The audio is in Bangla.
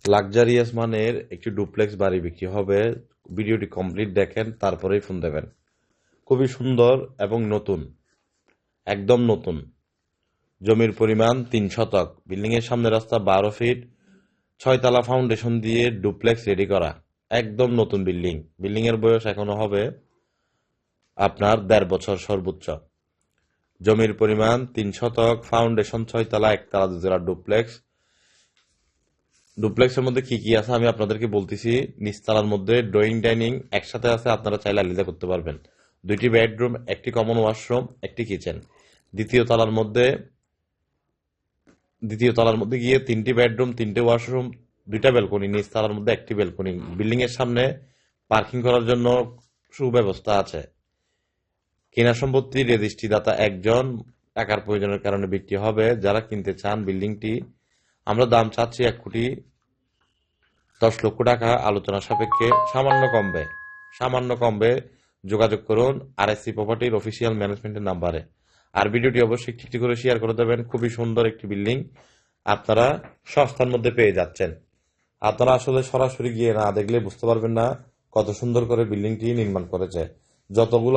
লাক্সারিয়াস মানের একটি ডুপ্লেক্স বাড়ি বিক্রি হবে। ভিডিওটি কমপ্লিট দেখেন, তারপরেই ফোন দেবেন। খুবই সুন্দর এবং নতুন, একদম নতুন। জমির পরিমাণ 3 শতক, বিল্ডিং এর সামনে রাস্তা 12 ফিট, 6 তলা ফাউন্ডেশন দিয়ে ডুপ্লেক্স রেডি করা। একদম নতুন বিল্ডিং। বিল্ডিং এর বয়স এখনো হবে আপনার 1.5 বছর সর্বোচ্চ। জমির পরিমাণ 3 শতক, ফাউন্ডেশন 6 তলা, 1 তলা 2 তলা ডুপ্লেক্স। ডুপ্লেক্সের মধ্যে কি কি আছে আমি আপনাদেরকে বলতেছি। নিচতলার মধ্যে ড্রয়িং ডাইনিং একসাথে আছে, আপনারা চাইলে আলাদা করতে পারবেন। 2টি বেডরুম, একটি কমন ওয়াশরুম, একটি কিচেন। দ্বিতীয় তলার মধ্যে দ্বিতীয় তলার মধ্যে গিয়ে 3টি বেডরুম, 3টে ওয়াশরুম, 2টা ব্যালকনি। নিচ তলার মধ্যে একটি ব্যালকনি। বিল্ডিং এর সামনে পার্কিং করার জন্য সুব্যবস্থা আছে। কেনা সম্পত্তি রেজিস্ট্রিদাতা একজন। টাকার প্রয়োজনের কারণে বিক্রি হবে। যারা কিনতে চান বিল্ডিংটি, আমরা দাম চাচ্ছি 1,10,00,000 টাকা। আলোচনা সাপেক্ষে সামান্য কমবে যোগাযোগ করুন RSC প্রপার্টির অফিসিয়াল ম্যানেজমেন্টের নাম্বারে। আর ভিডিওটি অবশ্যই একটি করে শেয়ার করে দেবেন। খুবই সুন্দর একটি বিল্ডিং আপনারা সস্তার মধ্যে পেয়ে যাচ্ছেন। আপনারা আসলে সরাসরি গিয়ে না দেখলে বুঝতে পারবেন না কত সুন্দর করে বিল্ডিংটি নির্মাণ করেছে। যতগুলো